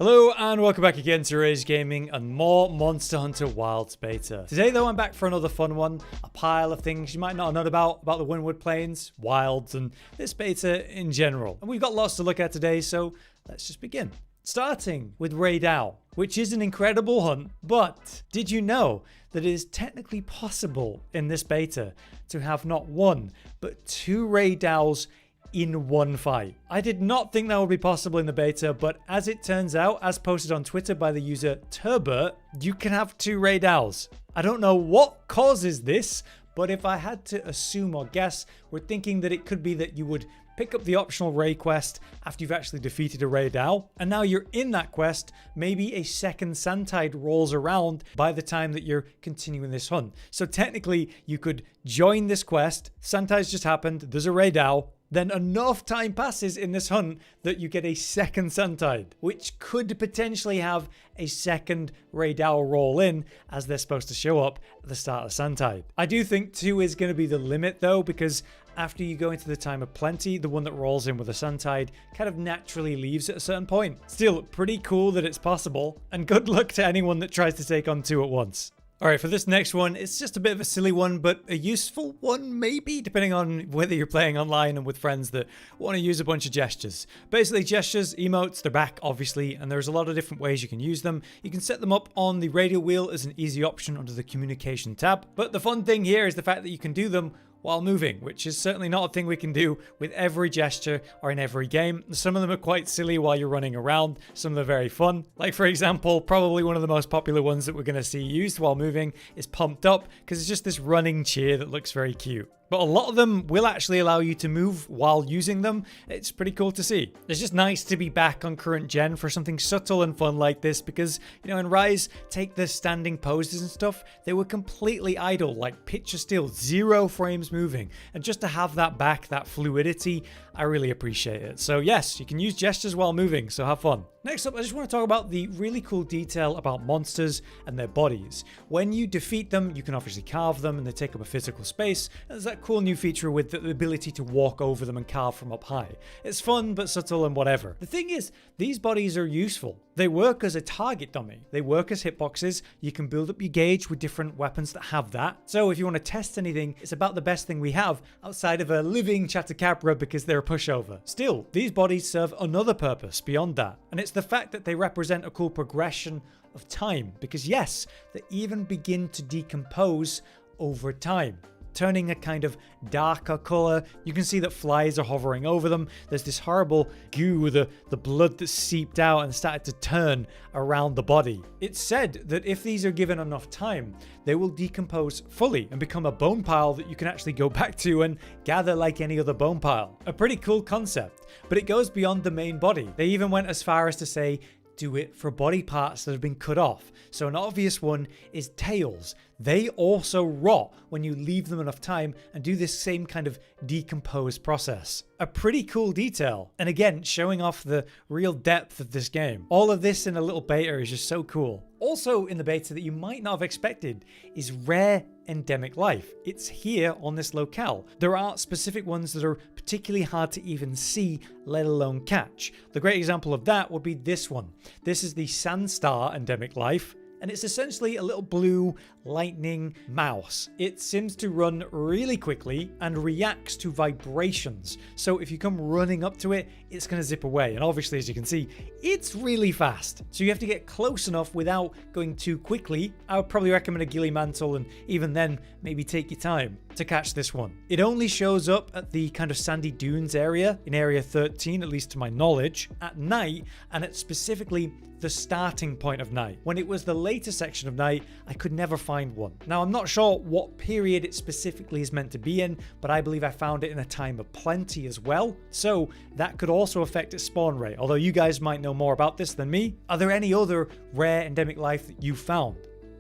Hello and welcome back again to REY DAU Gaming and more Monster Hunter Wilds beta. Today though I'm back for another fun one, a pile of things you might not have known about the Windward Plains, Wilds and this beta in general. And we've got lots to look at today, so let's just begin. Starting with REY DAU, which is an incredible hunt, but did you know that it is technically possible in this beta to have not one, but two REY DAUs in one fight? I did not think that would be possible in the beta, but as it turns out, as posted on Twitter by the user Turbert, you can have two REY DAUs. I don't know what causes this, but if I had to assume or guess, we're thinking that it could be that you would pick up the optional Rey quest after you've actually defeated a REY DAU, and now you're in that quest, maybe a second Santide rolls around by the time that you're continuing this hunt. So technically, you could join this quest, Santide's just happened, there's a REY DAU, then enough time passes in this hunt that you get a second Santide, which could potentially have a second REY DAU roll in as they're supposed to show up at the start of Santide. I do think 2 is going to be the limit though, because after you go into the time of plenty, the one that rolls in with a Santide kind of naturally leaves at a certain point. Still, pretty cool that it's possible, and good luck to anyone that tries to take on 2 at once. Alright, for this next one, it's just a bit of a silly one, but a useful one maybe, depending on whether you're playing online and with friends that want to use a bunch of gestures. Basically, gestures, emotes, they're back, obviously, and there's a lot of different ways you can use them. You can set them up on the radio wheel as an easy option under the communication tab, but the fun thing here is the fact that you can do them while moving, which is certainly not a thing we can do with every gesture or in every game. Some of them are quite silly while you're running around, some of them are very fun. Like for example, probably one of the most popular ones that we're going to see used while moving is pumped up, because it's just this running cheer that looks very cute. But a lot of them will actually allow you to move while using them. It's pretty cool to see. It's just nice to be back on current gen for something subtle and fun like this, because, you know, in Rise, take the standing poses and stuff, they were completely idle, like picture still, 0 frames moving. And just to have that back, that fluidity, I really appreciate it. So yes, you can use gestures while moving, so have fun. Next up, I just want to talk about the really cool detail about monsters and their bodies. When you defeat them, you can obviously carve them and they take up a physical space. There's that cool new feature with the ability to walk over them and carve from up high. It's fun, but subtle and whatever. The thing is, these bodies are useful. They work as a target dummy. They work as hitboxes. You can build up your gauge with different weapons that have that. So if you want to test anything, it's about the best thing we have outside of a living chatacabra because they're a pushover. Still, these bodies serve another purpose beyond that. And it's the fact that they represent a cool progression of time, because yes, they even begin to decompose over time, turning a kind of darker color. You can see that flies are hovering over them. There's this horrible goo, the blood that seeped out and started to turn around the body. It's said that if these are given enough time, they will decompose fully and become a bone pile that you can actually go back to and gather like any other bone pile. A pretty cool concept, but it goes beyond the main body. They even went as far as to say, do it for body parts that have been cut off. So an obvious one is tails. They also rot when you leave them enough time and do this same kind of decomposed process. A pretty cool detail. And again, showing off the real depth of this game. All of this in a little beta is just so cool. Also in the beta that you might not have expected is rare endemic life. It's here on this locale. There are specific ones that are particularly hard to even see, let alone catch. The great example of that would be this one. This is the Sandstar endemic life, and it's essentially a little blue lightning mouse. It seems to run really quickly and reacts to vibrations. So if you come running up to it, it's going to zip away. And obviously, as you can see, it's really fast. So you have to get close enough without going too quickly. I would probably recommend a ghillie mantle, and even then, maybe take your time to catch this one. It only shows up at the kind of sandy dunes area, in area 13, at least to my knowledge, at night, and at specifically the starting point of night. When it was the later section of night, I could never find one. Now, I'm not sure what period it specifically is meant to be in, but I believe I found it in a time of plenty as well. So that could also affect its spawn rate, although you guys might know more about this than me. Are there any other rare endemic life that you found?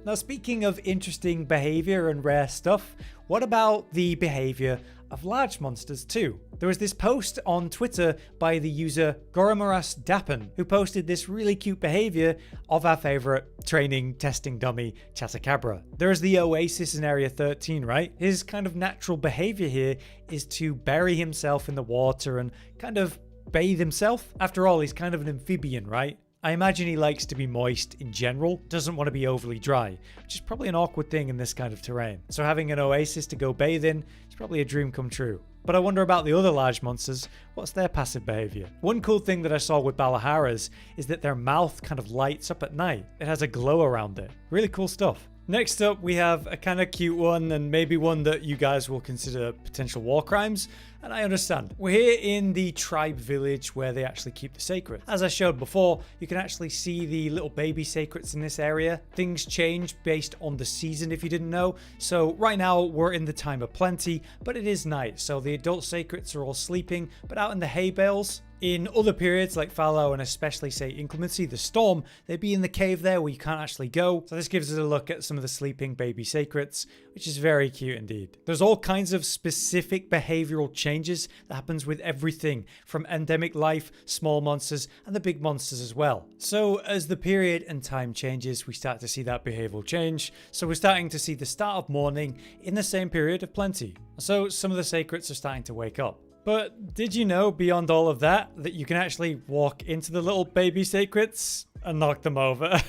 Now, speaking of interesting behavior and rare stuff, what about the behavior of large monsters too? There was this post on Twitter by the user Dappen, who posted this really cute behavior of our favorite training testing dummy chatacabra. There is the Oasis in area 13, right? His kind of natural behavior here is to bury himself in the water and kind of bathe himself. After all, he's kind of an amphibian, right? I imagine he likes to be moist in general, doesn't want to be overly dry, which is probably an awkward thing in this kind of terrain. So having an oasis to go bathe in is probably a dream come true. But I wonder about the other large monsters, what's their passive behavior? One cool thing that I saw with balaharas is that their mouth kind of lights up at night. It has a glow around it. Really cool stuff. Next up, we have a kind of cute one, and maybe one that you guys will consider potential war crimes, and I understand. We're here in the tribe village where they actually keep the Seikret. As I showed before, you can actually see the little baby Seikrets in this area. Things change based on the season if you didn't know. So right now we're in the time of plenty, but it is night, so the adult Seikrets are all sleeping, but out in the hay bales. In other periods like fallow and especially say inclemency, the storm, they'd be in the cave there where you can't actually go. So this gives us a look at some of the sleeping baby Seikrets, which is very cute indeed. There's all kinds of specific behavioral changes that happens with everything from endemic life, small monsters, and the big monsters as well. So as the period and time changes, we start to see that behavioral change. So we're starting to see the start of morning in the same period of plenty. So some of the Seikrets are starting to wake up. But did you know, beyond all of that, that you can actually walk into the little baby Seikrets and knock them over?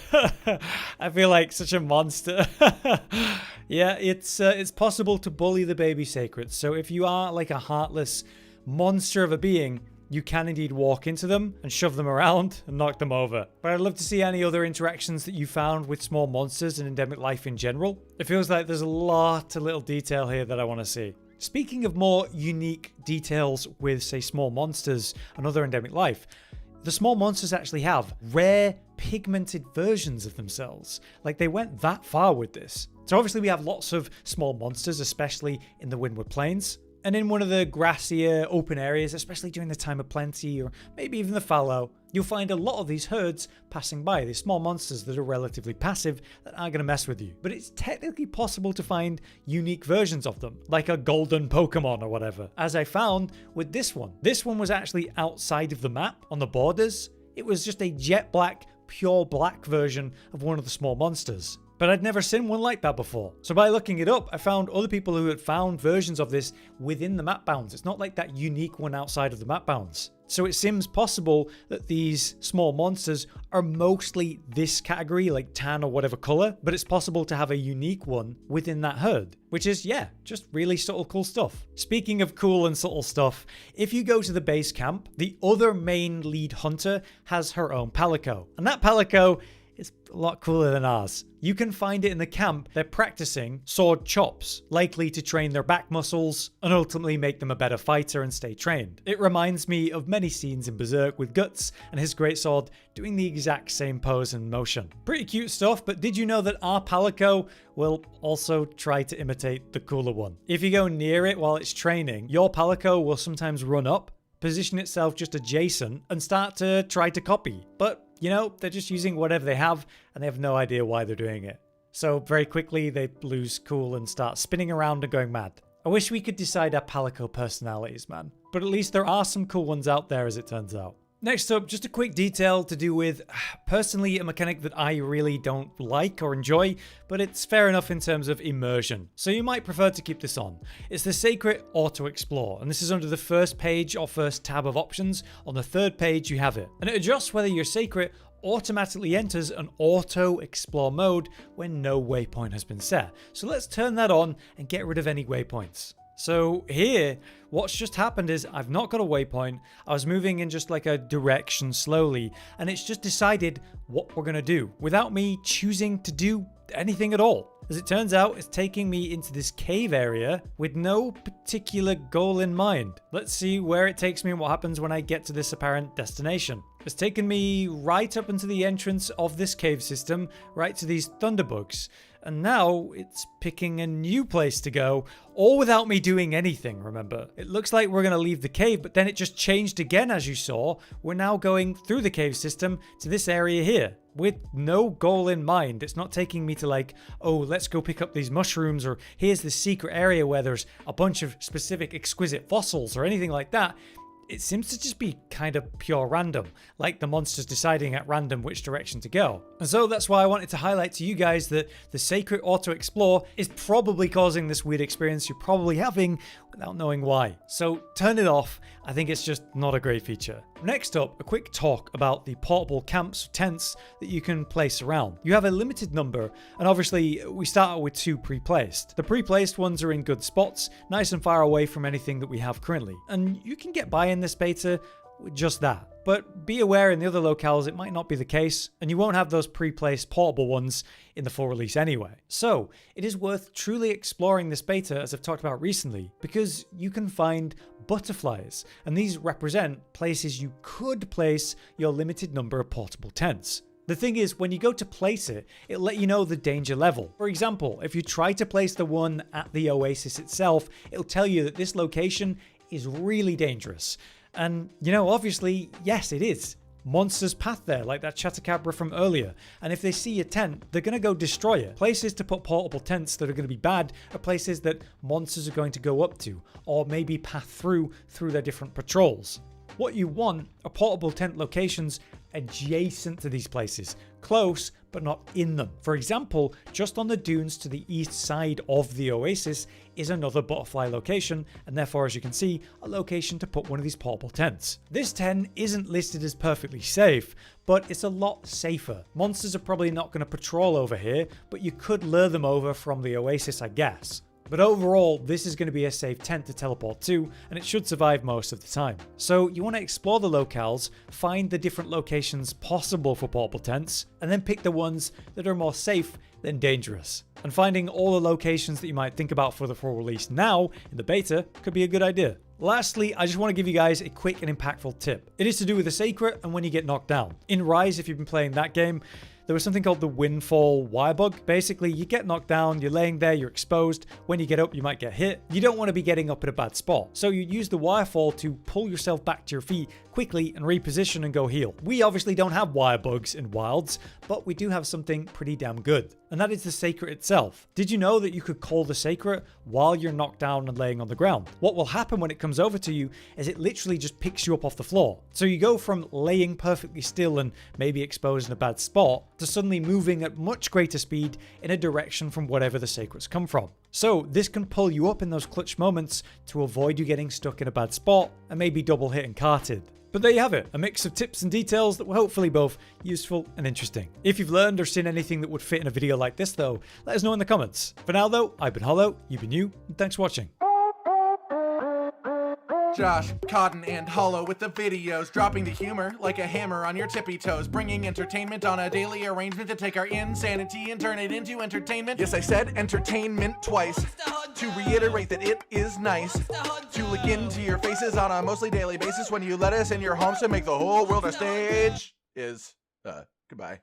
I feel like such a monster. Yeah, it's possible to bully the baby Seikrets. So if you are like a heartless monster of a being, you can indeed walk into them and shove them around and knock them over. But I'd love to see any other interactions that you found with small monsters and endemic life in general. It feels like there's a lot of little detail here that I want to see. Speaking of more unique details with, say, small monsters and other endemic life, the small monsters actually have rare pigmented versions of themselves. Like, they went that far with this. So obviously we have lots of small monsters, especially in the Windward Plains. And in one of the grassier open areas, especially during the time of plenty or maybe even the fallow, you'll find a lot of these herds passing by, these small monsters that are relatively passive that aren't going to mess with you. But it's technically possible to find unique versions of them, like a golden Pokemon or whatever. As I found with this one. This one was actually outside of the map on the borders. It was just a jet black, pure black version of one of the small monsters. But I'd never seen one like that before. So by looking it up, I found other people who had found versions of this within the map bounds. It's not like that unique one outside of the map bounds. So it seems possible that these small monsters are mostly this category, like tan or whatever color, but it's possible to have a unique one within that herd, which is, yeah, just really subtle cool stuff. Speaking of cool and subtle stuff, if you go to the base camp, the other main lead hunter has her own palico, and that palico is a lot cooler than ours. You can find it in the camp. They're practicing sword chops, likely to train their back muscles and ultimately make them a better fighter and stay trained. It reminds me of many scenes in Berserk with Guts and his greatsword doing the exact same pose and motion. Pretty cute stuff, but did you know that our palico will also try to imitate the cooler one? If you go near it while it's training, your palico will sometimes run up, position itself just adjacent, and start to try to copy. But you know, they're just using whatever they have, and they have no idea why they're doing it. So very quickly, they lose cool and start spinning around and going mad. I wish we could decide our palico personalities, man. But at least there are some cool ones out there, as it turns out. Next up, just a quick detail to do with, personally, a mechanic that I really don't like or enjoy, but it's fair enough in terms of immersion. So you might prefer to keep this on. It's the Seikret Auto Explore, and this is under the first page or first tab of options. On the third page, you have it. And it adjusts whether your Seikret automatically enters an auto explore mode when no waypoint has been set. So let's turn that on and get rid of any waypoints. So here, what's just happened is I've not got a waypoint. I was moving in just like a direction slowly, and it's just decided what we're going to do without me choosing to do anything at all. As it turns out, it's taking me into this cave area with no particular goal in mind. Let's see where it takes me and what happens when I get to this apparent destination. It's taken me right up into the entrance of this cave system, right to these thunderbugs. And now it's picking a new place to go, all without me doing anything, remember. It looks like we're going to leave the cave, but then it just changed again, as you saw. We're now going through the cave system to this area here, with no goal in mind. It's not taking me to like, oh, let's go pick up these mushrooms, or here's this secret area where there's a bunch of specific exquisite fossils, or anything like that. It seems to just be kind of pure random, like the monsters deciding at random which direction to go. And so that's why I wanted to highlight to you guys that the Seikret Auto Explore is probably causing this weird experience you're probably having without knowing why. So turn it off. I think it's just not a great feature. Next up, a quick talk about the portable camps, tents that you can place around. You have a limited number, and obviously we start out with 2 pre-placed. The pre-placed ones are in good spots, nice and far away from anything that we have currently. And you can get by in this beta with just that. But be aware in the other locales it might not be the case, and you won't have those pre-placed portable ones in the full release anyway. So it is worth truly exploring this beta, as I've talked about recently, because you can find butterflies, and these represent places you could place your limited number of portable tents. The thing is, when you go to place it, it'll let you know the danger level. For example, if you try to place the one at the oasis itself, it'll tell you that this location is really dangerous. And, you know, obviously, yes, it is. Monsters path there, like that chatacabra from earlier. And if they see a tent, they're going to go destroy it. Places to put portable tents that are going to be bad are places that monsters are going to go up to, or maybe path through their different patrols. What you want are portable tent locations adjacent to these places, close but not in them. For example, just on the dunes to the east side of the oasis is another butterfly location, and therefore, as you can see, a location to put one of these portable tents. This tent isn't listed as perfectly safe, but it's a lot safer. Monsters are probably not going to patrol over here, but you could lure them over from the oasis, I guess. But overall, this is going to be a safe tent to teleport to, and it should survive most of the time. So you want to explore the locales, find the different locations possible for portable tents, and then pick the ones that are more safe than dangerous. And finding all the locations that you might think about for the full release now in the beta could be a good idea. Lastly, I just want to give you guys a quick and impactful tip. It is to do with the Seikret and when you get knocked down. In Rise, if you've been playing that game, there was something called the windfall wire bug. Basically, you get knocked down, you're laying there, you're exposed. When you get up, you might get hit. You don't want to be getting up at a bad spot. So you use the wirefall to pull yourself back to your feet quickly and reposition and go heal. We obviously don't have wire bugs in Wilds, but we do have something pretty damn good. And that is the Seikret itself. Did you know that you could call the Seikret while you're knocked down and laying on the ground? What will happen when it comes over to you is it literally just picks you up off the floor. So you go from laying perfectly still and maybe exposed in a bad spot to suddenly moving at much greater speed in a direction from whatever the Seikret's come from. So this can pull you up in those clutch moments to avoid you getting stuck in a bad spot and maybe double hit and carted. But there you have it, a mix of tips and details that were hopefully both useful and interesting. If you've learned or seen anything that would fit in a video like this though, let us know in the comments. For now though, I've been Hollow, you've been you, and thanks for watching. Josh, Cotton, and Hollow with the videos, dropping the humor like a hammer on your tippy toes, bringing entertainment on a daily arrangement to take our insanity and turn it into entertainment. Yes, I said entertainment twice, to reiterate that it is nice to look into your faces on a mostly daily basis when you let us in your homes to make the whole world a stage. Goodbye.